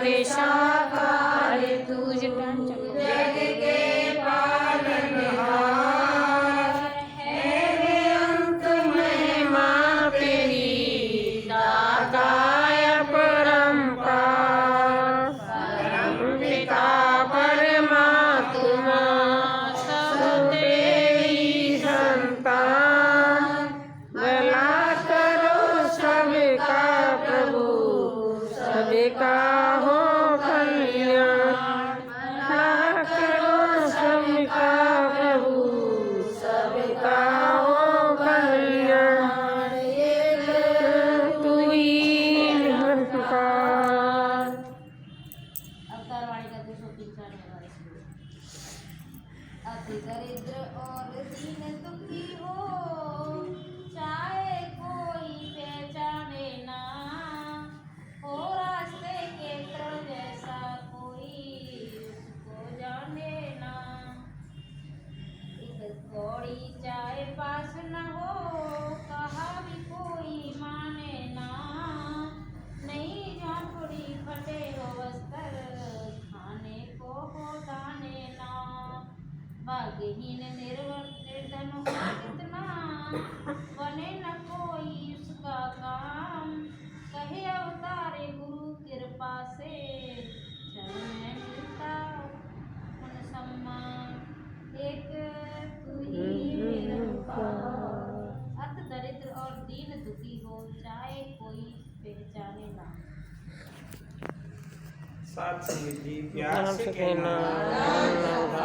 अवतारे साकार तुझ जग के पालनहार है रे अंत महिमा तेरी दाता अपरंपार परम पिता परमात्मा सब तेरी संतान भला करो सबका प्रभु सबका हो कल्याण भला करो सबका प्रभु सबका हो कल्याण एक तू ही निरंकार। अवतार वाणी का 203 अति दरिद्र और दीन दुखी हो चाहे कोई पहचाने ना हो रास्ते के तृण जैसा कोई उसको जाने ना एक कौड़ी चाहे पास न हो कहा भी कोई माने ना नहीं झोंपड़ी फटे हो बस्तर खाने को हो दाने ना भाग्यहीन निर्धन हो कितना बने न कोई उसका काम कहे अवतारे गुरु कृपा से क्षण में मिलता उन सम्मान एक तू ही निरंकार। अति दरिद्र और दीन दुखी हो चाहे कोई पहचाने ना। साथ संगत जी प्यार नाम से से कहना कहना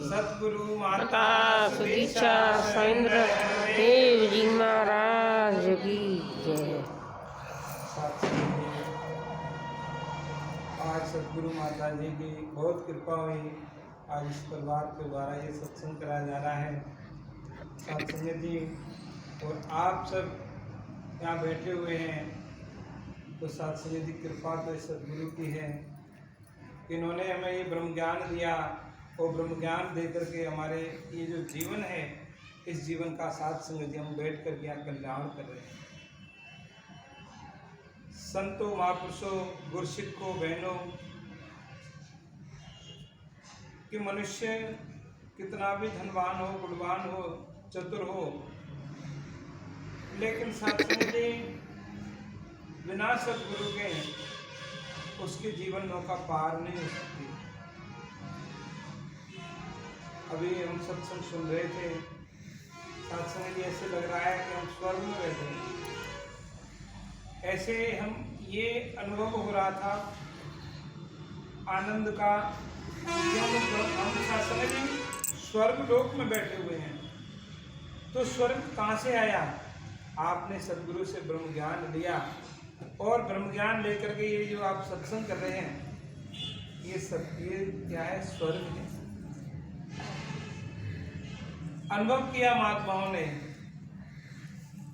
सतगुरु माता माता सुदीक्षा सैंद्र देव जी महाराज की जय। साथ संगत जी, आज सतगुरु माता जी की बहुत कृपा हुई। आज इस परिवार के द्वारा ये सत्संग कराया जा रहा है। साथ संगत जी और आप सब यहाँ बैठे हुए हैं तो साथ संगत जी कृपा तो इस सतगुरु की है। इन्होंने हमें ये ब्रह्म ज्ञान दिया और ब्रह्म ज्ञान दे करके हमारे ये जो जीवन है इस जीवन का साथ संगत जी हम बैठ कर यहाँ कल्याण कर रहे हैं। संतों महापुरुषों गुरसिखों बहनों कि मनुष्य कितना भी धनवान हो गुणवान हो चतुर हो लेकिन साथ संगत जी बिना सतगुरु के उसके जीवन नौका पार नहीं हो सकती। अभी हम सत्संग सुन रहे थे सत्संग जी ऐसे लग रहा है कि हम स्वर्ग में बैठे हैं। ऐसे हम ये अनुभव हो रहा था आनंद का हम सत्संग जी स्वर्ग लोक में बैठे हुए हैं। तो स्वर्ग कहाँ से आया? आपने सदगुरु से ब्रह्म ज्ञान लिया और ब्रह्म ज्ञान लेकर के ये जो आप सत्संग कर रहे हैं ये क्या है? स्वर्ग है। अनुभव किया महात्माओं ने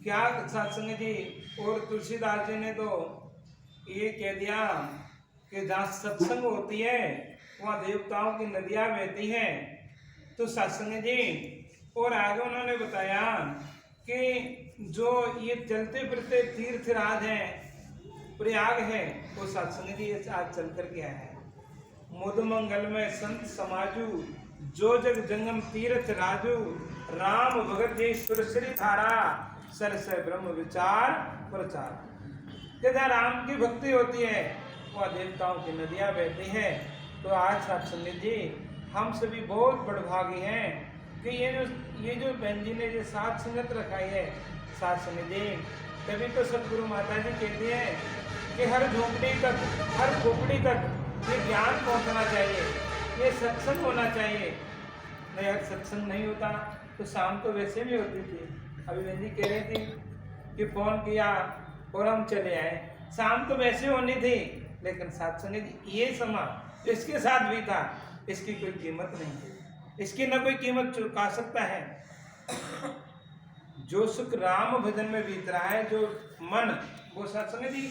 क्या सत्संग जी और तुलसीदास जी ने तो ये कह दिया कि जहाँ सत्संग होती है वहाँ देवताओं की नदियाँ बहती हैं। तो सत्संग जी और आगे उन्होंने बताया कि जो ये चलते फिरते तीर्थ राज हैं प्रयाग है वो सत्संग जी आज चल कर के आया है। मुद मंगल में संत समाजू जो जग जंगम तीर्थ राजू राम भगत जी सुरश्री धारा सरस ब्रह्म विचार प्रचार। जहाँ राम की भक्ति होती है वह देवताओं की नदियाँ बहती हैं। तो आज सत्संग जी हम सभी बहुत बड़भागी हैं कि ये जो बहन जी ने जो साथ संगत रखाई है सत्संग जी। तभी तो सतगुरु माता जी कहती हैं कि हर झोपड़ी तक हर खोपड़ी तक ये ज्ञान पहुंचना चाहिए, ये सत्संग होना चाहिए। नहीं अगर सत्संग नहीं होता तो शाम तो वैसे भी होती थी। अभी बहन जी कह रही थी कि फोन किया और हम चले आए, शाम तो वैसे होनी थी लेकिन सत्संग ये समा इसके साथ भी था, इसकी कोई कीमत नहीं थी, इसकी न कोई कीमत चुका सकता है। जो सुख राम भजन में बीत रहा है जो मन वो सत्संग जी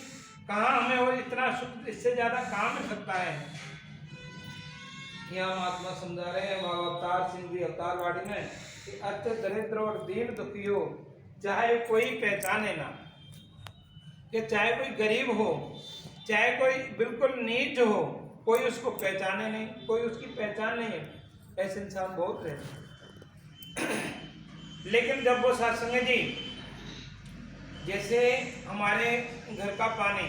कहाँ हमें और इतना सुख इससे ज्यादा कहाँ मिल सकता है। यहाँ महात्मा समझा रहे हैं बाबा अवतार सिंह जी अवतार वाड़ी में कि अत्य दरिद्र और दीन दुखी हो चाहे कोई पहचाने ना, कि चाहे कोई गरीब हो चाहे कोई बिल्कुल नीच हो, कोई उसको पहचाने नहीं, कोई उसकी पहचान नहीं है, ऐसे इंसान बहुत रहते हैं। लेकिन जब वो सत्संग जी, जैसे हमारे घर का पानी,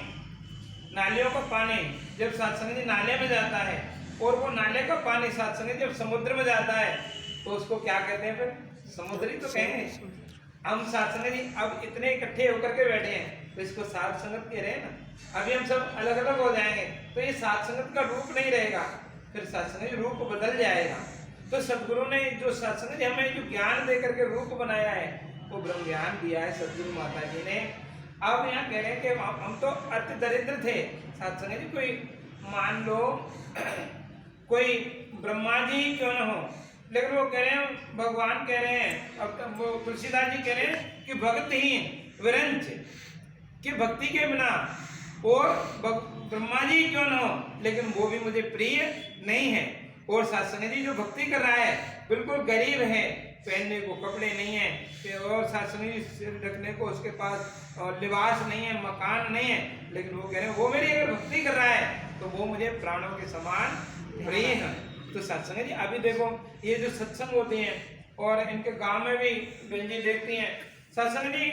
नालियों का पानी जब सत्संग जी नाले में जाता है, और वो नाले का पानी सत्संग जी जब समुद्र में जाता है, तो उसको क्या कहते हैं? फिर समुद्री तो कहेंगे। हम सत्संग जी अब इतने इकट्ठे होकर के बैठे हैं, तो इसको साथ संगत कह रहे हैं ना। अभी हम सब अलग अलग हो जाएंगे तो ये साथ संगत का रूप नहीं रहेगा, फिर सत्संग जी रूप बदल जाएगा। तो सदगुरु ने जो सत्संग जी हमें जो ज्ञान दे करके रूप बनाया है, वो ब्रह्म ज्ञान दिया है सदगुरु माता जी ने। अब यहाँ कह रहे हैं कि हम तो अति दरिद्र थे सत्संग जी, कोई मान लो कोई ब्रह्मा जी क्यों न हो, लेकिन वो कह रहे हैं, भगवान कह रहे हैं, अब वो तुलसीदास जी कह रहे हैं कि भक्ति ही विरंच, कि भक्ति के बिना और ब्रह्मा जी क्यों न हो, लेकिन वो भी मुझे प्रिय नहीं है। और सत्संग जी जो भक्ति कर रहा है बिल्कुल गरीब है, पहनने को कपड़े नहीं है, और सत्संग जी सिर ढकने को उसके पास लिबास नहीं है, मकान नहीं है, लेकिन वो कह रहे हैं वो मेरी अगर भक्ति कर रहा है तो वो मुझे प्राणों के समान प्रिय है। तो सत्संग जी अभी देखो ये जो सत्संग होते हैं, और इनके गांव में भी बहन देखती हैं सत्संग जी,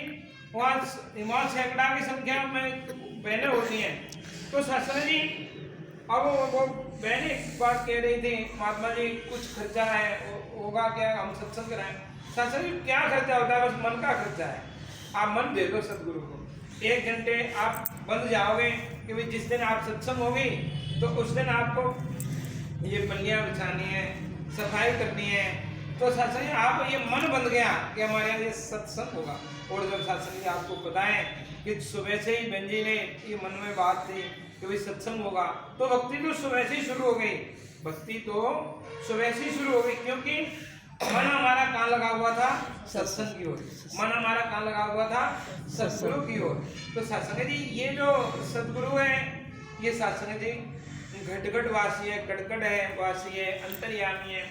वहाँ सैकड़ा की संख्या में बहनें होती हैं। तो सत्संग जी अब वो बहन एक बात कह रही थी, महात्मा जी कुछ खर्चा है होगा क्या, हम सत्संग कराएं? सत्संग जी क्या खर्चा होता है? बस मन का खर्चा है। आप मन दे दो सदगुरु को, 1 घंटे आप बंद जाओगे कि भाई जिस दिन आप सत्संग होगी तो उस दिन आपको ये पल्लियाँ बिछानी है, सफाई करनी है। तो सत्संग जी आप ये मन बन गया कि हमारे यहाँ ये सत्संग होगा। और जब सत्संग जी आपको बताएं कि सुबह से ही बहन जी ने ये मन में बात थी कि भाई सत्संग होगा, तो भक्ति तो सुबह से ही शुरू हो गई, भक्ति तो सुबह से ही शुरू हो गई, क्योंकि मन हमारा कहाँ लगा हुआ था? सत्संग की ओर। मन हमारा कहाँ लगा हुआ था? सतगुरु की ओर। तो सत्संग जी ये जो सदगुरु है, ये सत्संग जी घट वासी है, कड़कड़ है वासी है, अंतर्यामी है।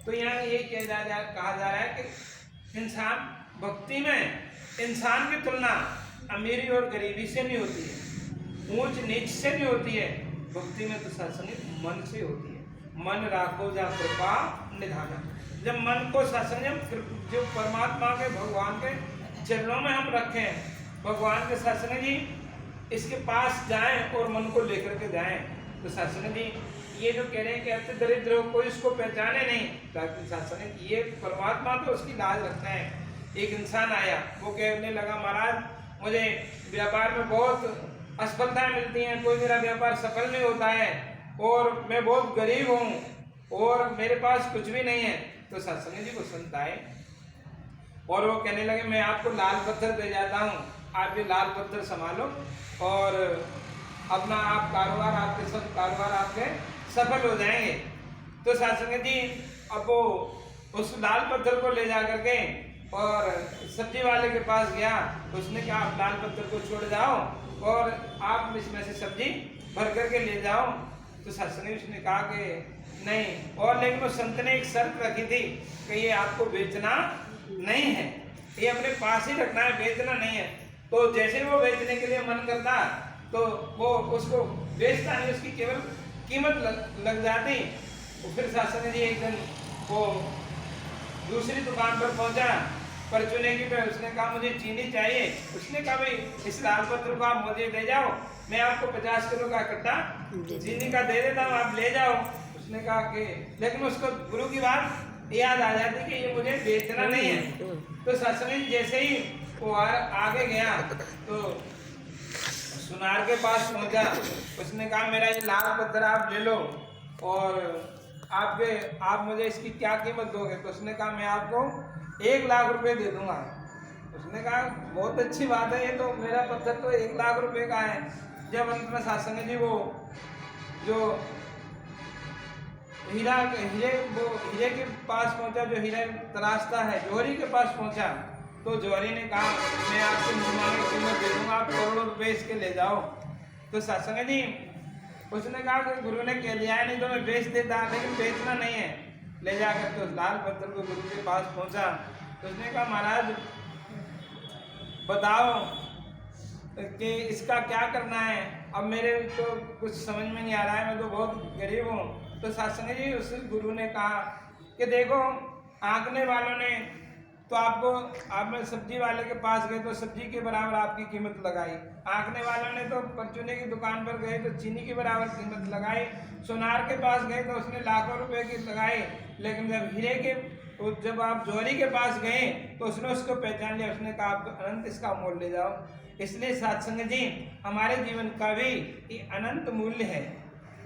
तो यहाँ ये कहा जा रहा है कि इंसान भक्ति में इंसान की तुलना अमीरी और गरीबी से नहीं होती है, ऊंच नीच से नहीं होती है। भक्ति में तो सत्संग मन से होती है। मन राखो जा कृपा निधाना। जब मन को सत्संग जो परमात्मा के भगवान के चरणों में हम रखें, भगवान के सत्संग जी इसके पास जाएं और मन को लेकर के जाएं, तो सत्संग जी ये जो कह रहे हैं कि अति दरिद्र हो, कोई इसको पहचाने नहीं, ताकि सत्संग ये परमात्मा तो उसकी लाज रखता है। एक इंसान आया, वो कहने लगा महाराज मुझे व्यापार में बहुत असफलताएं मिलती हैं, कोई मेरा व्यापार सफल नहीं होता है, और मैं बहुत गरीब हूँ और मेरे पास कुछ भी नहीं है। तो सत्संग जी को संत आए और वो कहने लगे मैं आपको लाल पत्थर दे जाता हूँ, आप ये लाल पत्थर संभालो और अपना आप कारोबार, आपके सब कारोबार आपके सफल हो जाएंगे। तो सत्संग जी अब वो उस लाल पत्थर को ले जा करके और सब्जी वाले के पास गया, उसने कहा आप लाल पत्थर को छोड़ जाओ और आप इसमें से सब्जी भर करके ले जाओ। तो सत्संग जी उसने कहा कि नहीं, और लेकिन वो संत ने एक शर्त रखी थी कि ये आपको बेचना नहीं है, ये अपने पास ही रखना है, बेचना नहीं है। तो जैसे वो बेचने के लिए मन करता तो वो उसको बेचता नहीं, उसकी केवल कीमत लग जाती। तो फिर सत्संग जी एक दिन वो दूसरी दुकान पर पहुंचा परचूने की पे, उसने कहा मुझे चीनी चाहिए। उसने कहा भाई इस लाल पत्र को आप मुझे दे जाओ, मैं आपको 50 किलो का इकट्ठा चीनी का दे देता हूँ, आप ले जाओ। उसने कहा कि लेकिन उसको गुरु की बात याद आ जाती कि ये मुझे बेचना नहीं है। तो सत्संग जैसे ही वो आगे गया तो सुनार के पास पहुंचा, उसने कहा मेरा ये लाल पत्थर आप ले लो और आप मुझे इसकी क्या कीमत दोगे? तो उसने कहा मैं आपको 1 लाख रुपए दे दूंगा। उसने कहा बहुत अच्छी बात है, ये तो मेरा पत्थर तो 1 लाख रुपए का है। जब अंत में सत्संग जी वो जो हीरे के पास पहुंचा, जो हीरा तराशता है, जौहरी के पास पहुंचा, तो जौहरी ने कहा मैं आपको निर्माण कीमत दे दूंगा, आप करोड़ों रुपए इसके ले जाओ। तो सत्संग जी उसने कहा कि गुरु ने कह दिया है नहीं तो मैं बेच देता, लेकिन बेचना नहीं है। ले जाकर के उस लाल पत्थर को गुरु के पास पहुंचा। तो उसने कहा महाराज बताओ कि इसका क्या करना है, अब मेरे तो कुछ समझ में नहीं आ रहा है, मैं तो बहुत गरीब हूँ। तो सत्संग जी उस गुरु ने कहा कि देखो आंकने वालों ने तो आपको, आप में सब्जी वाले के पास गए तो सब्जी के बराबर आपकी कीमत लगाई, आंकने वालों ने तो परचूने की दुकान पर गए तो चीनी के बराबर कीमत लगाई, सोनार के पास गए तो उसने लाखों रुपए की लगाई, लेकिन जब हीरे के, तो जब आप जौहरी के पास गए तो उसने उसको पहचान लिया, उसने कहा आप तो अनंत इसका मोल ले जाओ। इसलिए सत्संग जी हमारे जीवन का भी ये अनंत मूल्य है।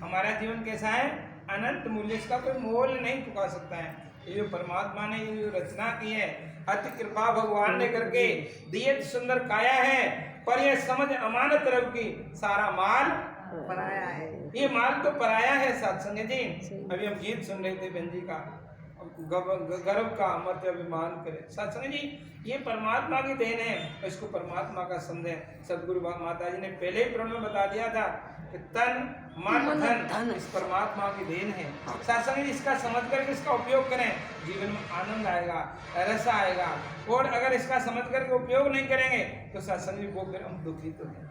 हमारा जीवन कैसा है? अनंत मूल्य, इसका कोई मोल नहीं चुका सकता है। ये जो परमात्मा ने ये जो रचना की है, अति कृपा भगवान ने करके दिए सुंदर काया है, पर ये समझ अमानत रब की सारा माल पराया है। ये माल तो पराया है सत्संग जी। अभी हम गीत सुन रहे थे बहन जी का, गर्व का मत अभिमान करे। सत्संग जी ये परमात्मा की देन है, इसको परमात्मा का संदेह सदगुरु माता जी ने पहले ही प्रण में बता दिया था कि तन मन धन इस परमात्मा की देन है। सत्संग जी इसका समझ करके इसका उपयोग करें, जीवन में आनंद आएगा, रस आएगा। और अगर इसका समझ करके उपयोग नहीं करेंगे तो सत्संग जी वो फिर हम दुखी तो हैं।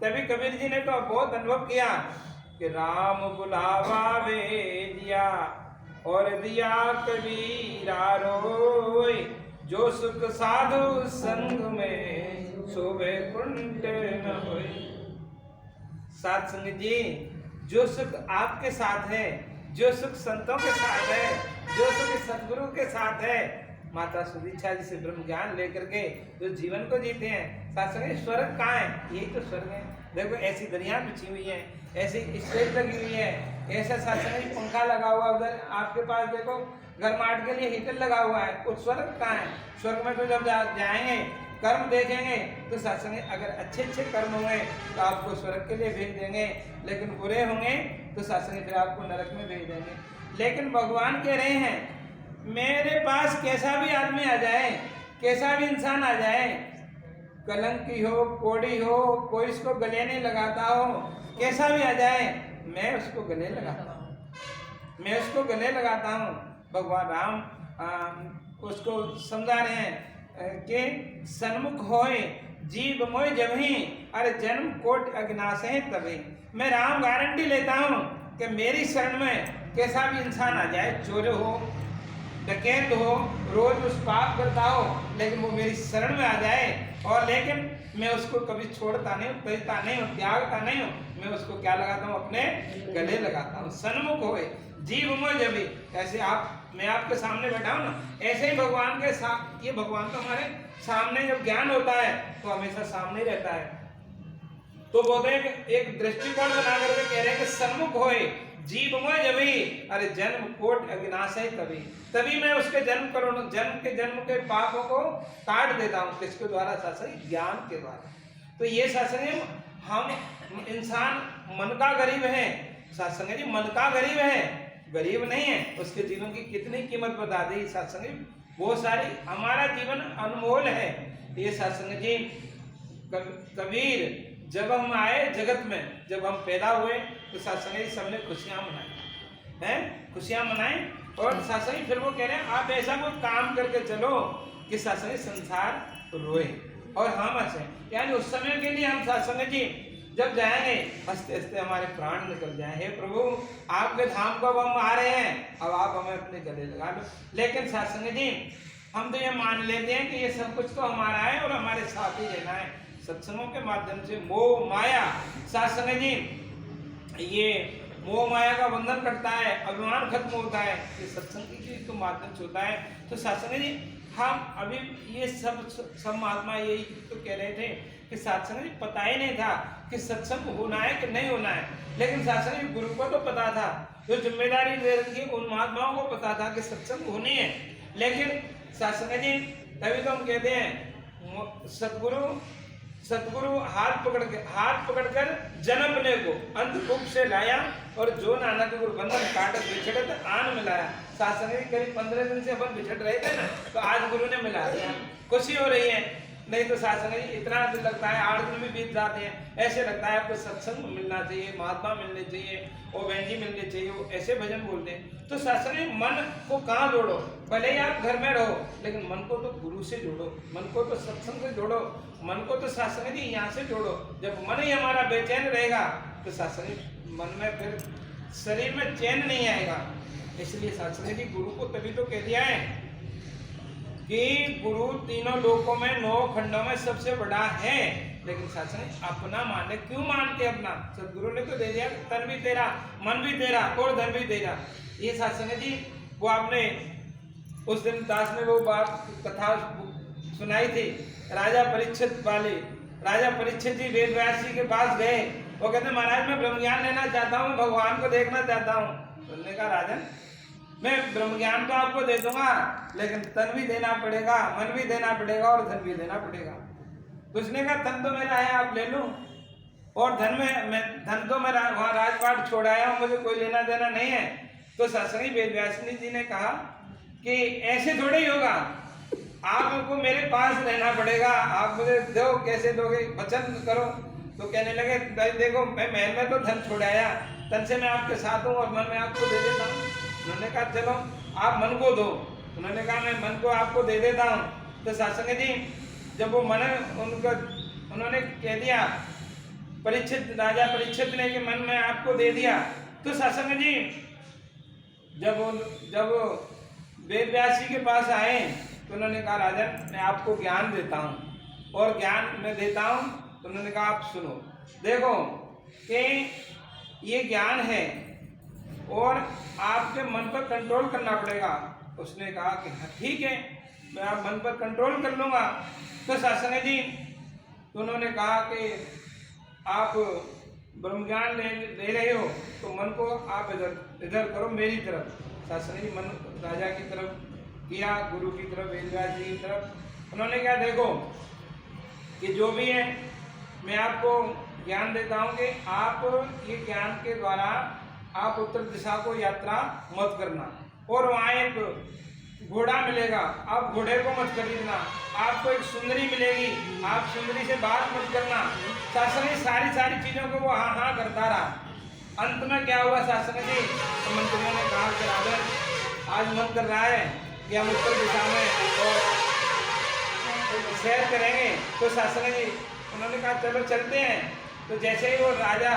तभी कबीर जी ने तो बहुत अनुभव किया कि राम बुलावा वे दिया और दिया कबीरा रोय, जो सुख साधु संग में शोभे कुंठ न होय। सत्संग जी जो सुख आपके साथ है, जो सुख संतों के साथ है, जो सुख सदगुरु के साथ है, माता सुदीक्षा जी से ब्रह्म ज्ञान लेकर के जो जीवन को जीते हैं, सत्संग स्वर्ग कहाँ है? यही तो स्वर्ग है। देखो ऐसी दरिया बिछी हुई है, ऐसी स्टेज लगी हुई है, ऐसा सत्संग पंखा लगा हुआ, उधर आपके पास देखो गर्माहट के लिए हीटर लगा हुआ है। उस स्वर्ग कहाँ है? स्वर्ग में तो जब जाएंगे कर्म देखेंगे तो सत्संग अगर अच्छे अच्छे कर्म होंगे तो आपको स्वर्ग के लिए भेज देंगे, लेकिन बुरे होंगे तो सत्संग फिर आपको नरक में भेज देंगे। लेकिन भगवान कह रहे हैं मेरे पास कैसा भी आदमी आ जाए, कैसा भी इंसान आ जाए, कलंकी हो, कोड़ी हो, कोई इसको गले नहीं लगाता हो, कैसा भी आ जाए मैं उसको गले लगाता हूँ, मैं उसको गले लगाता हूँ। भगवान राम उसको समझा रहे हैं कि सन्मुख होए जीव मोय जभी, अरे जन्म कोट अज्ञासे तभी। मैं राम गारंटी लेता हूँ कि मेरी शरण में कैसा भी इंसान आ जाए, चोर हो, डकैत हो, रोज उस पाप करता हो, लेकिन वो मेरी शरण में आ जाए और लेकिन मैं उसको कभी छोड़ता नहीं हूँ, त्यजता नहीं हूँ, त्यागता नहीं हूँ, मैं उसको क्या लगाता हूँ? अपने गले लगाता हूँ। सन्मुख होए जीव मोय जभी, ऐसे आप मैं आपके सामने बैठा हूँ ना, ऐसे ही भगवान के साथ, ये भगवान तो हमारे सामने जब ज्ञान होता है तो हमेशा सामने रहता है। तो बोलते हैं कि एक दृष्टिकोण बना करके कह रहे हैं कि सन्मुख होए जीव मोय जभी, अरे जन्म कोट अज्ञासे तभी, तभी मैं उसके जन्म के पापों को काट देता हूँ। किसके द्वारा? सत्संग ज्ञान के द्वारा। तो ये सत्संग हम इंसान मन का गरीब है, सत्संग जी मन का गरीब है, गरीब नहीं है। उसके जीवन की कितनी कीमत बता दी सत्संग, बहुत सारी। हमारा जीवन अनमोल है। ये सत्संग जी कबीर जब हम आए जगत में, जब हम पैदा हुए तो सत्संग जी सबने खुशियां मनाई हैं, खुशियां मनाई। और सत्संग फिर वो कह रहे हैं आप ऐसा कोई काम करके चलो कि सत्संग संसार रोए और हम हंसे। यानी उस समय के लिए हम सत्संग जी जब जाएंगे हंसते हंसते हमारे प्राण निकल जाए, हे प्रभु आपके धाम को अब हम आ रहे हैं, अब आप हमें अपने गले लगा लो। लेकिन सत्संग जी हम तो ये मान लेते हैं कि ये सब कुछ तो हमारा है और हमारे साथ ही रहना है। सत्संगों के माध्यम से मोह माया, सत्संग जी ये मोह माया का बंधन कटता है, अभिमान खत्म होता है, ये सत्संग के तो माध्यम से होता है। तो सत्संग जी हम अभी ये सब महात्मा यही तो कह रहे थे कि सत्संग जी पता ही नहीं था कि सत्संग होना है कि नहीं होना है, लेकिन सत्संग जी गुरु को तो पता था, जो जिम्मेदारी ले रखी उन महात्माओं को पता था कि सत्संग होनी है। लेकिन सत्संग जी तभी तो हम कहते हैं सतगुरु हाथ पकड़कर जन्म ले को अंत कुप से लाया और जो नानक गुरु बंधन काटत बिछड़त आन मिलाया। सत्संग जी करीब 15 दिन से अपन बिछड़ रहे थे ना, तो आज गुरु ने मिला दिया, खुशी हो रही है। नहीं तो सत्संग जी इतना दिन लगता है, 8 दिन भी बीत जाते हैं, ऐसे लगता है आपको सत्संग मिलना चाहिए, महात्मा मिलने चाहिए, वो बहन जी मिलने चाहिए, वो ऐसे भजन बोलते हैं। तो सत्संग जी मन को कहाँ जोड़ो, भले ही आप घर में रहो लेकिन मन को तो गुरु से जोड़ो, मन को तो सत्संग से जोड़ो, मन को तो सत्संग जी यहाँ से जोड़ो। जब मन ही हमारा बेचैन रहेगा तो सत्संग मन में फिर शरीर में चैन नहीं आएगा। इसलिए सत्संग जी गुरु को तभी तो कह दिया है कि गुरु तीनों लोकों में 9 खंडों में सबसे बड़ा है, लेकिन सत्संग अपना माने क्यों मानते अपना? सदगुरु ने तो दे दिया, तन भी तेरा, मन भी तेरा और धन भी तेरा। ये सत्संग जी वो आपने उस दिन दास ने वो बात कथा सुनाई थी, राजा परीक्षित वाली। राजा परीक्षित जी वेद व्यास जी के पास गए, वो कहते महाराज मैं ब्रह्म ज्ञान लेना चाहता हूँ, भगवान को देखना चाहता हूँ। उन्होंने कहा राजन मैं ब्रह्म ज्ञान तो आपको दे दूंगा, लेकिन तन भी देना पड़ेगा, मन भी देना पड़ेगा और धन भी देना पड़ेगा। तो उसने कहा धन तो मेरा है, आप ले लो, और धन तो मैं वहाँ राजपाट छोड़ आया हूँ, मुझे कोई लेना देना नहीं है। तो सत्संगी वेद व्यास जी ने कहा कि ऐसे थोड़े ही होगा, आपको मेरे पास रहना पड़ेगा, आप मुझे दो, कैसे दोगे, वचन करो। तो कहने लगे भाई देखो मैं महल में तो धन छोड़ आया, तन से मैं आपके साथ हूँ और मन में आपको दे देता हूँ। उन्होंने कहा चलो आप मन को दो। उन्होंने कहा मैं मन को आपको दे देता हूँ। तो सत्संग जी जब वो मन उनको उन्होंने कह दिया परीक्षित, राजा परीक्षित ने कि मन में आपको दे दिया, तो सत्संग जी जब वेद व्यास जी के पास आए तो उन्होंने कहा राजन मैं आपको ज्ञान देता हूँ और ज्ञान मैं देता हूँ। तो उन्होंने कहा आप सुनो, देखो कि ये ज्ञान है और आपके मन पर कंट्रोल करना पड़ेगा। उसने कहा कि हाँ ठीक है मैं आप मन पर कंट्रोल कर लूँगा। तो सत्संग जी तो उन्होंने कहा कि आप ब्रह्म ज्ञान ले रहे हो तो मन को आप इधर करो मेरी तरफ। सत्संग जी मन राजा की तरफ किया, गुरु की तरफ, वेद व्यास जी की तरफ। उन्होंने कहा देखो कि जो भी है मैं आपको ज्ञान देता हूँ कि आप ये ज्ञान के द्वारा आप उत्तर दिशा को यात्रा मत करना, और वहाँ एक घोड़ा मिलेगा, आप घोड़े को मत खरीदना, आपको एक सुंदरी मिलेगी, आप सुंदरी से बात मत करना। शासन सारी चीजों को वो हाँ हाँ करता रहा। अंत में क्या हुआ शासन जी, तो मंत्रियों ने कहा कि राजन आज मन कर रहा है कि हम उत्तर दिशा में और सैर करेंगे। तो शासन जी उन्होंने कहा चलो चलते हैं। तो जैसे ही वो राजा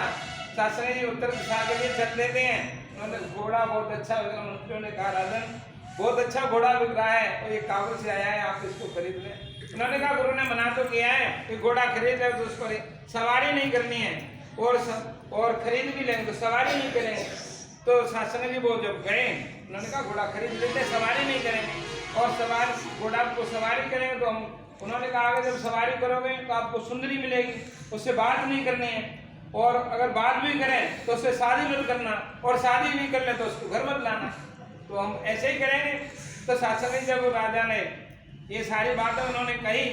शासन जी उत्तर दिशा के लिए चल देते हैं, उन्होंने घोड़ा बहुत अच्छा, मंत्रियों ने कहा राजन बहुत अच्छा घोड़ा बिक रहा है और ये काबुल से आया है, आप इसको खरीद लें। उन्होंने कहा गुरु ने मना तो किया है कि घोड़ा खरीद ले तो उस पर सवारी नहीं करनी है, और खरीद भी लेंगे तो सवारी नहीं करेंगे। तो शासन जी वो जब गए उन्होंने कहा घोड़ा खरीद लेते, सवारी नहीं करेंगे, और घोड़ा को सवारी करेंगे तो हम, उन्होंने कहा अगर जब सवारी करोगे तो आपको सुंदरी मिलेगी, उससे बात नहीं करनी है, और अगर बात भी करें तो उससे शादी मत करना, और शादी भी कर ले तो उसको घर मत लाना। तो हम ऐसे ही करेंगे। तो शासन जी जब राजा ने ये सारी बातें उन्होंने कही,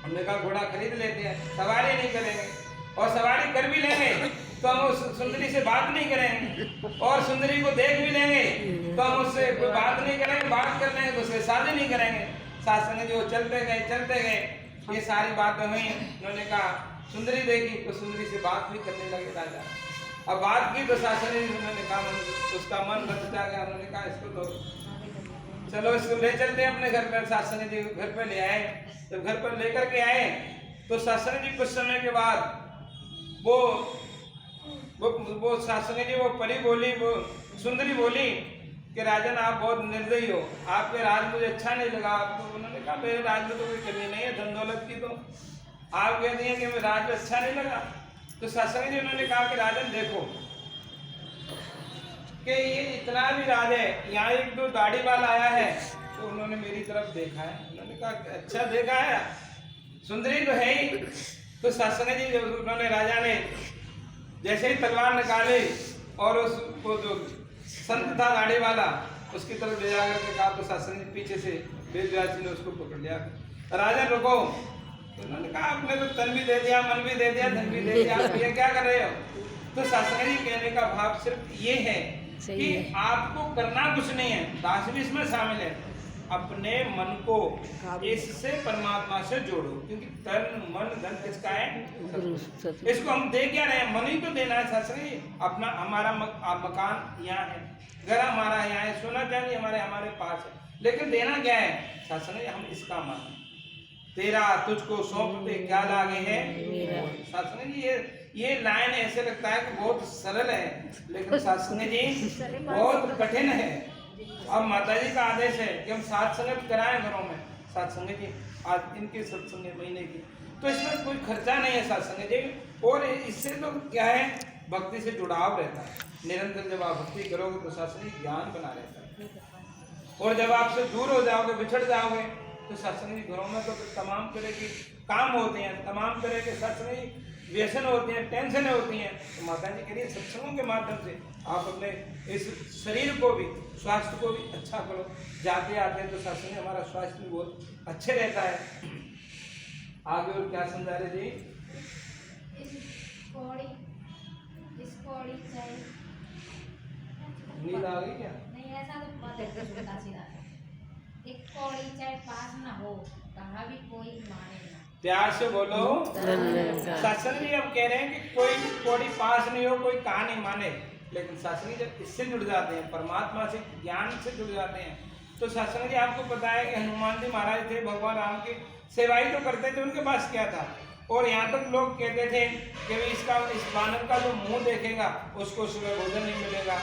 हमने कहा घोड़ा खरीद लेते हैं, सवारी नहीं करेंगे, और सवारी कर भी लेंगे तो हम उस सुंदरी से बात नहीं करेंगे, और सुंदरी को देख भी लेंगे तो हम उससे कोई बात नहीं करेंगे, बात कर लेंगे तो उससे शादी नहीं करेंगे। शासन जी वो चलते गए, ये सारी बातें हुई। उन्होंने कहा सुंदरी देखी तो सुंदरी से बात भी करने लगे राजा। अब बात की तो शासन जी उन्होंने कहा उसका मन बदलता गया। उन्होंने कहा इसको तो चलो इसको ले चलते हैं अपने घर पर। शासन जी घर पर ले आए। जब घर पर लेकर के आए तो शासन जी कुछ समय के बाद वो शासन जी वो परी बोली, वो सुंदरी बोली कि राजन आप बहुत निर्दयी हो, आपके राज मुझे अच्छा नहीं लगा। आपको उन्होंने कहा मेरे राज में तो कोई कमी नहीं है धन दौलत की, तो आप कहती हैं कि मेरे राज में अच्छा नहीं लगा। तो शासन जी उन्होंने कहा कि राजन देखो कि ये इतना भी राज है, यहाँ एक दो दाढ़ी वाला आया है तो उन्होंने मेरी तरफ देखा है। उन्होंने कहा अच्छा देखा है, सुंदरी तो है ही। तो शासन जी उन्होंने, राजा ने जैसे ही तलवार निकाली और उसको जो संत था दाढ़ी वाला उसकी तरफ ले जाकर के कहा, तो शासन जी पीछे से वेद व्यास जी ने उसको पकड़ लिया। राजा रुको। तो उन्होंने कहा आपने तो तन भी दे दिया, मन भी दे दिया, धन भी दे दिया, आप ये क्या कर रहे हो? तो शासन जी कहने का भाव सिर्फ ये है कि आपको करना कुछ नहीं है, दास भी इसमें शामिल है, अपने मन को इससे परमात्मा से जोड़ो, क्योंकि तन मन धन किसका है? गुरु सत इसको हम दे क्या रहे हैं? मन ही तो देना है शास्त्री जी। अपना हमारा मकान यहाँ है, घर हमारा यहाँ है, सोना चांदी हमारे पास है, लेकिन देना क्या है शास्त्री जी? हम इसका माने तेरा तुझको सौंपते क्या लागे है मेरा। शास्त्री जी ये लाइन ऐसे लगता है कि बहुत सरल है, लेकिन शास्त्री जी बहुत कठिन है। अब माता जी का आदेश है कि हम सात संगत कराएं घरों में। सात संगत जी आज इनके सत्संग महीने की, तो इसमें कोई खर्चा नहीं है सात संगत जी, और इससे तो क्या है भक्ति से जुड़ाव रहता है। निरंतर जब आप भक्ति करोगे तो शास्त्री जी ज्ञान बना रहता है, और जब आपसे दूर हो जाओगे, बिछड़ जाओगे, तो शास्त्री जी घरों में तो तमाम तरह के काम होते हैं, तमाम तरह के शास्त्री जी व्यसन होते हैं, टेंशन होती हैं। तो माता जी कह रही है सत्संगों के माध्यम से आप अपने इस शरीर को भी, स्वास्थ्य को भी अच्छा करो। जाते आते तो शास्त्री हमारा स्वास्थ्य भी बहुत अच्छे रहता है। आगे और क्या समझा रहे जी? इस कौड़ी चाहे नींद आ गई क्या? नहीं, ऐसा तो बात है, कुछ बता सीधा है। एक कौड़ी चाहे पास ना हो, कहा भी कोई माने ना। प्यार से बोलो। शास्त्री जी अब कह रहे हैं कि कोई कोई पास नहीं हो, कोई कहा नहीं माने, लेकिन शास्त्री जब इससे जुड़ जाते हैं, परमात्मा से, ज्ञान से जुड़ जाते हैं, तो शास्त्री जी आपको पता है कि हनुमान जी महाराज थे, भगवान राम की सेवाई तो करते थे, उनके पास क्या था? और यहाँ तक लोग कहते थे कि इस बानर का जो मुंह देखेगा उसको सुबह भोजन नहीं मिलेगा,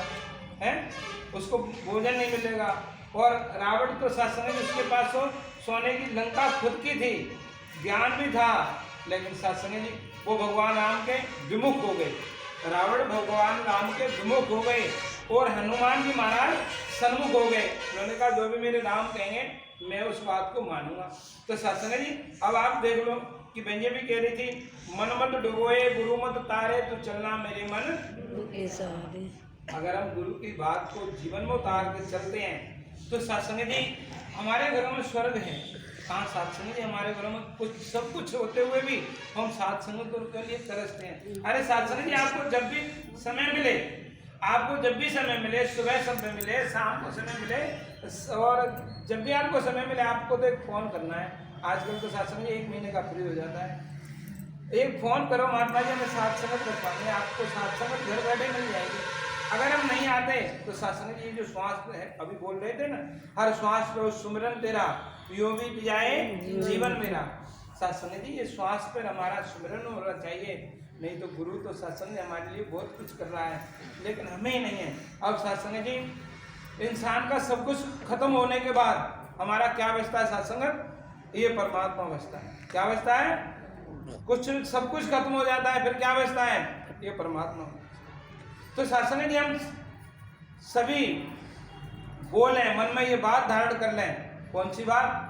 है उसको भोजन नहीं मिलेगा। और रावण तो शास्त्री जी उसके पास तो सोने की लंका खुद की थी, ज्ञान भी था, लेकिन शास्त्री जी वो भगवान राम के विमुख हो गए। रावण भगवान राम के विमुख हो गए और हनुमान जी महाराज सन्मुख हो गए। उन्होंने कहा जो भी मेरे राम कहेंगे मैं उस बात को मानूंगा। तो शास्त्री जी अब आप देख लो कि बेंजे भी कह रही थी, मन मत डुबोए गुरु मत तारे, तू चलना मेरे मन। अगर हम गुरु की बात को जीवन में उतार के चलते हैं तो शास्त्री जी हमारे घरों में स्वर्ग है। कहाँ सत्संग जी? हमारे घरों में कुछ सब कुछ होते हुए भी हम सत्संग के लिए तरसते हैं। अरे सत्संग जी आपको जब भी समय मिले, आपको जब भी समय मिले, सुबह समय मिले, शाम को समय मिले, और जब भी आपको समय मिले आपको तो एक फोन करना है। आजकल तो सत्संग जी 1 महीने का फ्री हो जाता है, एक फोन करो महात्मा जी हमें सत्संग कर पाएंगे, आपको सत्संग घर बैठे मिल जाएगी। अगर हम नहीं आते तो शास्त्री जी जो श्वास है अभी बोल रहे थे ना, हर श्वास पर सुमिरन तेरा, यो भी जाए जीवन मेरा। शास्त्री जी ये श्वास पर हमारा सुमिरन होना चाहिए, नहीं तो गुरु तो शास्त्री जी हमारे लिए बहुत कुछ कर रहा है, लेकिन हमें ही नहीं है। अब शास्त्री जी इंसान का सब कुछ खत्म होने के बाद हमारा क्या बचता है सत्संग? ये परमात्मा बचता है। क्या बचता है? कुछ सब कुछ खत्म हो जाता है, फिर क्या बचता है? ये परमात्मा। तो शास्त्री जी हम सभी बोले, मन में ये बात धारण कर लें। कौन सी बात?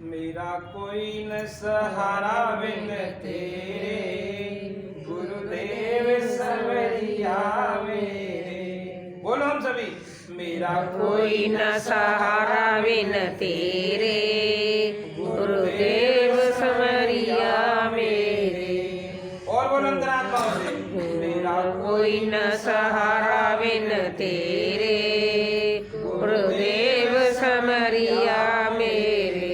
मेरा कोई न सहारा बिन तेरे, गुरुदेव सवरिया मेरे। बोलो हम सभी, मेरा कोई न सहारा बिन तेरे, गुरुदेव समरिया मेरे। और बोलो अंतरात्मा से, मेरा कोई न सहारा बिन तेरे, गुरुदेव समरिया मेरे।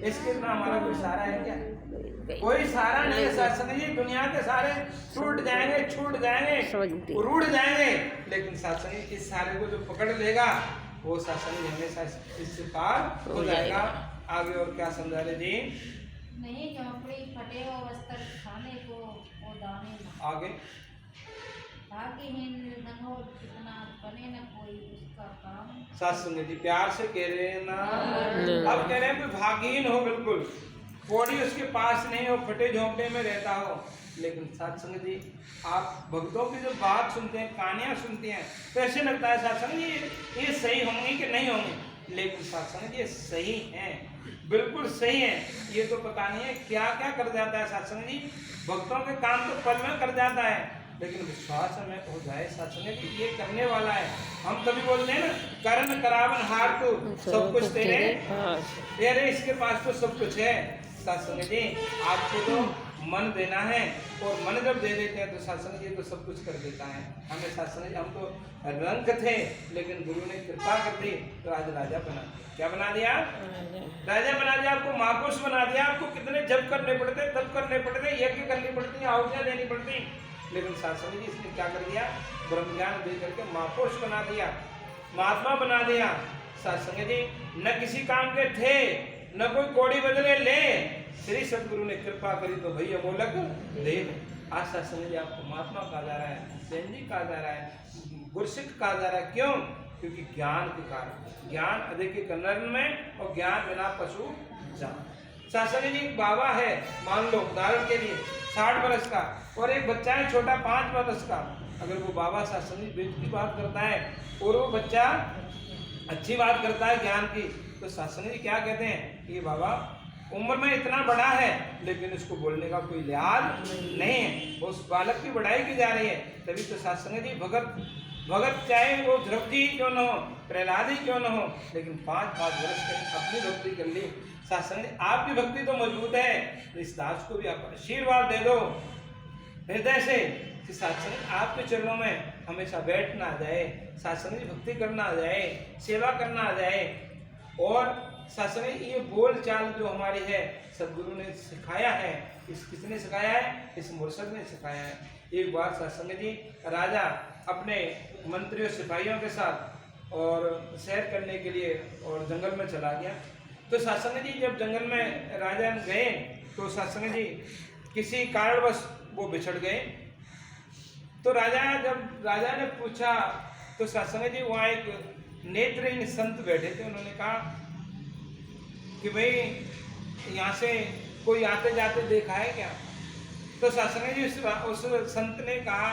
इसके बिना हमारा कोई सहारा है क्या? कोई सहारा नहीं है शास्त्री जी। दुनिया के सारे टूट जाएंगे, छूट जाएंगे, रूठ जाएंगे, लेकिन शास्त्री जी इस सारे को जो पकड़ लेगा वो शास्त्री जी हमेशा इससे पार हो जाएगा। आगे और क्या समझा रहे जी? नहीं झोंपड़ी फटे हो वस्त्र खाने को वो दाने ना। आगे भाग्यहीन न हो कितना बने न कोई उसका काम। शास्त्री जी प्यार से कह रहे हैं ना, अब कह रहे हैं कि भाग्यहीन हो, बिल्कुल पौड़ी उसके पास नहीं हो, फटे झोंपड़े में रहता हो, लेकिन सत्संग जी आप भक्तों की जो बात सुनते हैं, कहानियां सुनते हैं, तो ऐसे लगता है सत्संग जी ये सही होंगी कि नहीं होंगी, लेकिन सत्संग जी ये सही हैं, बिल्कुल सही है। ये तो पता नहीं है क्या क्या कर जाता है सत्संग जी, भक्तों के काम तो पल में कर जाता है, लेकिन विश्वास हमें हो जाए सत्संग जी ये करने वाला है। हम तभी बोलते हैं ना, करण करावन हार तो सब कुछ तेरे, अरे इसके पास तो सब कुछ है। सत्संग जी आपको तो मन देना है, और मन जब दे देते हैं तो सत्संग जी तो सब कुछ कर देता है। हमें सत्संग जी, हम तो रंक थे लेकिन गुरु ने कृपा कर दी तो आज राजा बना दिया। क्या बना दिया? राजा बना दिया। आपको महापुरुष बना दिया। आपको कितने जप करने पड़ते, तप करने पड़ते, यज्ञ करनी पड़ती, आहुतियां देनी पड़ती, लेकिन सत्संग जी इसने क्या कर दिया? ब्रह्म ज्ञान दे करके महापुरुष बना दिया, महात्मा बना दिया। सत्संग जी न किसी काम के थे, न कोई कोड़ी बदले ले, श्री सदगुरु ने कृपा करी तो भैया मोलक दे। आज सत्संग जी आपको महात्मा कहा जा रहा है, जैन जी कहा जा रहा है, गुरसिक कहा जा रहा है। क्यों? क्योंकि ज्ञान के कारण। ज्ञान अधिक कन्नड़ में और ज्ञान बिना पशु जान। सत्संग जी एक बाबा है, मान लो उदाहरण के लिए 60 वर्ष का, और एक बच्चा है छोटा 5 वर्ष का। अगर वो बाबा सत्संग जी की बात करता है और वो बच्चा अच्छी बात करता है ज्ञान की, तो सत्संग जी क्या कहते हैं? ये बाबा उम्र में इतना बड़ा है लेकिन इसको बोलने का कोई लिहाज नहीं है, उस बालक की बढ़ाई की जा रही है। तभी तो सत्संग जी भगत चाहे वो द्रौपदी क्यों न हो, प्रहलाद ही क्यों न हो, लेकिन 5 वर्ष के अपनी भक्ति कर ली। सत्संग जी आपकी भक्ति तो मजबूत है, इस दास को भी आप आशीर्वाद दे दो हृदय से कि सत्संग आपके चरणों में हमेशा बैठना आ जाए, सत्संग जी भक्ति करना आ जाए, सेवा करना आ जाए। और सत्संग ये बोल चाल जो हमारी है सदगुरु ने सिखाया है। इस किसने सिखाया है? इस मुर्शद ने सिखाया है। एक बार सत्संग जी राजा अपने मंत्रियों सिपाहियों के साथ और सैर करने के लिए और जंगल में चला गया। तो सत्संग जी जब जंगल में राजा गए तो सत्संग जी किसी कारणवश वो बिछड़ गए। तो राजा ने पूछा तो सत्संग जी वहाँ एक नेत्रहीन संत बैठे थे। उन्होंने कहा कि भाई यहाँ से कोई आते जाते देखा है क्या? तो सत्संग जी उस संत ने कहा,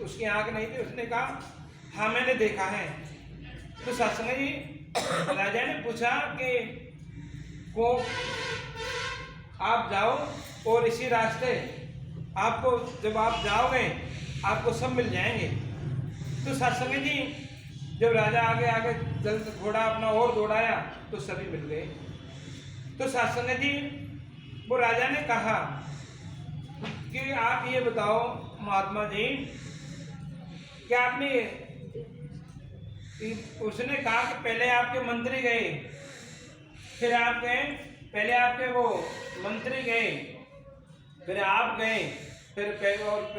उसकी आंख नहीं थी, उसने कहा हाँ मैंने देखा है। तो सत्संग जी राजा ने पूछा कि को आप जाओ और इसी रास्ते आपको, जब आप जाओगे आपको सब मिल जाएंगे। तो सत्संग जी जब राजा आगे जल्द घोड़ा अपना और दौड़ाया तो सभी मिल गए। तो सत्संग जी वो राजा ने कहा कि आप ये बताओ महात्मा जी, क्या आपने, उसने कहा कि पहले आपके मंत्री गए, फिर आप गए, पहले आपके वो मंत्री गए, फिर आप गए, फिर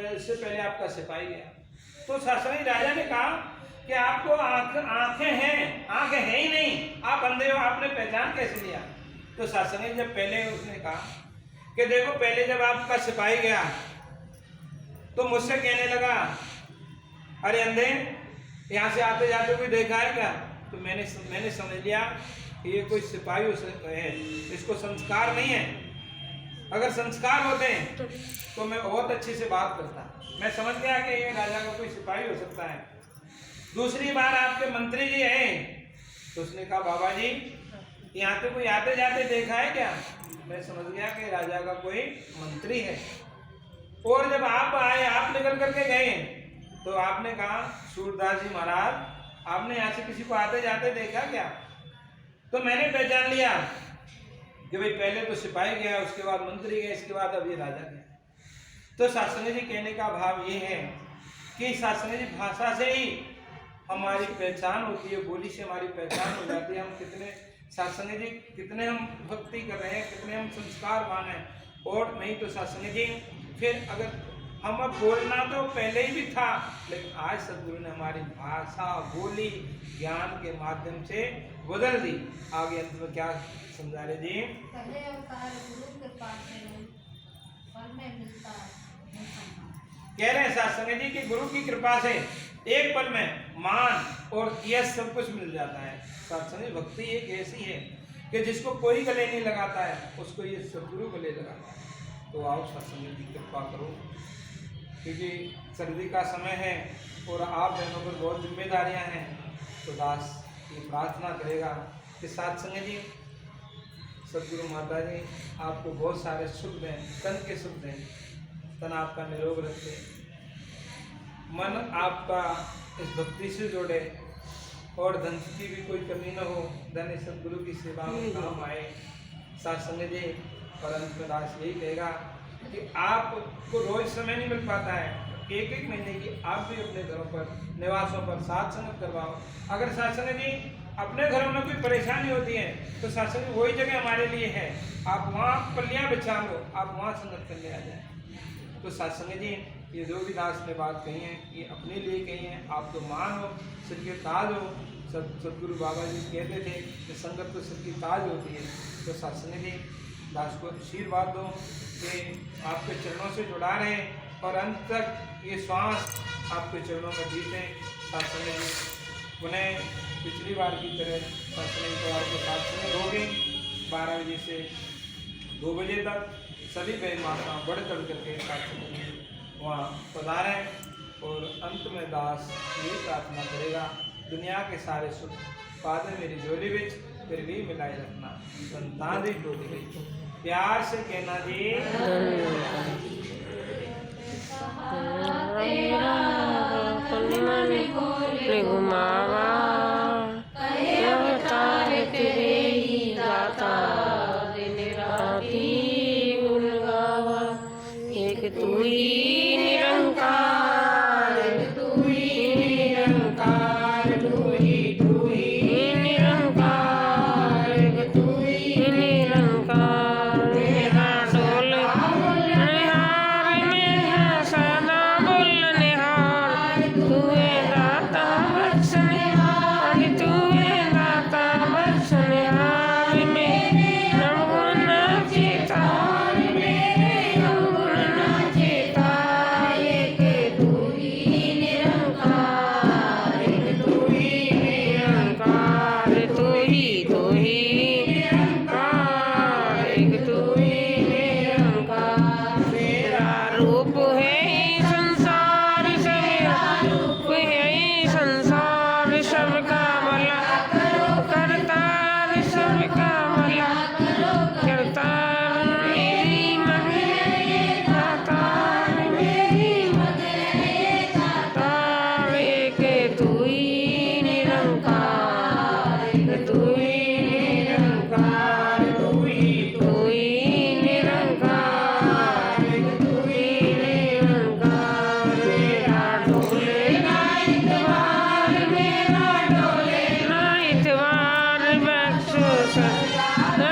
इससे पहले आपका सिपाही गया। तो सत्संग राजा ने कहा कि आपको आंखें हैं, आंखें हैं ही नहीं, आप अंधे हो, आपने पहचान कैसे लिया? तो सत्संग जब पहले उसने कहा कि देखो पहले जब आपका सिपाही गया तो मुझसे कहने लगा अरे अंधे यहाँ से आते जाते कोई देखा है क्या? तो मैंने समझ लिया कि ये कोई सिपाही है, इसको संस्कार नहीं है। अगर संस्कार होते तो मैं बहुत अच्छे से बात करता। मैं समझ गया कि ये राजा का कोई सिपाही हो सकता है। दूसरी बार आपके मंत्री जी हैं तो उसने कहा बाबा जी यहाँ पे कोई आते जाते देखा है क्या? मैं समझ गया कि राजा का कोई मंत्री है। और जब आप आए, आप निकल करके गए तो आपने कहा सूरदास जी महाराज आपने यहाँ से किसी को आते जाते देखा क्या? तो मैंने पहचान लिया कि भाई पहले तो सिपाही गया, उसके बाद मंत्री गया, इसके बाद अब ये राजा गया। तो सत्संग जी कहने का भाव ये है कि सत्संग जी भाषा से ही हमारी पहचान होती है, बोली से हमारी पहचान हो जाती है। हम कितने सत्संग जी, कितने हम भक्ति कर रहे हैं, कितने हम संस्कारवान हैं। और नहीं तो सत्संग जी फिर अगर हम अब बोलना तो पहले ही भी था, लेकिन आज सदगुरु ने हमारी भाषा बोली ज्ञान के माध्यम से बदल दी। आगे अंत में क्या समझा रहे जी? पहले अवतार गुरु के पास में फल में मिलता है। कह रहे हैं सत्संग जी की गुरु की कृपा से एक पल में मान और यश सब कुछ मिल जाता है। सत्संग भक्ति एक ऐसी है कि जिसको कोई गले नहीं लगाता है उसको ये सदगुरु गले लगाता है। तो आओ सत्संग की कृपा करो, क्योंकि सर्दी का समय है और आप बहनों पर बहुत जिम्मेदारियां हैं। तो दास ये प्रार्थना करेगा कि सत्संग जी सदगुरु माता जी आपको बहुत सारे सुख दें, तन के सुख दें, तन आपका निरोग रखे, मन आपका इस भक्ति से जोड़े और धन की भी कोई कमी न हो। धन सदगुरु की सेवा में काम आए। सत्संग जी और अंत में दास यही कहेगा कि आपको रोज समय नहीं मिल पाता है, एक एक महीने की आप भी अपने घरों पर निवासों पर साथ संगत करवाओ। अगर सत्संग जी अपने घरों में कोई परेशानी होती है तो सत्संग वही जगह हमारे लिए है, आप वहाँ पल्लियाँ बिछा लो, आप वहाँ संगत करने आ जाए। तो सत्संग जी ये जो भी दास ने बात कही है ये अपने लिए कही है, आप तो मान हो, सिर के ताज हो। सदगुरु बाबा जी कहते थे कि संगत तो सिर की ताज होती है। तो सत्संग जी दास को आशीर्वाद दो कि आपके चरणों से जुड़ा रहे और अंत तक ये श्वास आपके चरणों में बीते। सत्संग जी उन्हें पिछली बार की तरह सत्संग परिवार को सत्संग होगी 12 बजे से 2 बजे तक सभी बहन माताओं बढ़ चढ़ करके सत्संग में वहाँ पधारें। और अंत में दास ये प्रार्थना करेगा, दुनिया के सारे सुख पादे मेरी झोली विच फिर भी मिलाए रखना, संतान दी डोली विच। प्यार से कहना जी घुमावा तेरे ही दाता दिन राती गुण गावा। एक तू ही निरंकार, तू ही निरंकार, तू ही निरंकार, तू ही निरंकार। मेरा डोल निहार में सदा बोलनिहार, तू है दाता बख्शनिहार, तू है दाता बख्शनिहार। मेरे अवगुण न चेता, मेरे अवगुण न चेता। एक तू ही निरंकार, एक तू ही निरंकार, तू ही निरंकार, एक तू ही निरंकार। तेरा रूप है संसार सब, रूप है संसार सबका भला करतार, सबका भला करतार। मेरी मगन दातार, मेरी मगन दातार। एक तू ही निरंकार, एक तू ही निरंकार, तू ही निरंकार, एक तू ही निरंकार। मेरा डोले ना इतवार, मेरा डोले ना इतवार, बख्शो सदा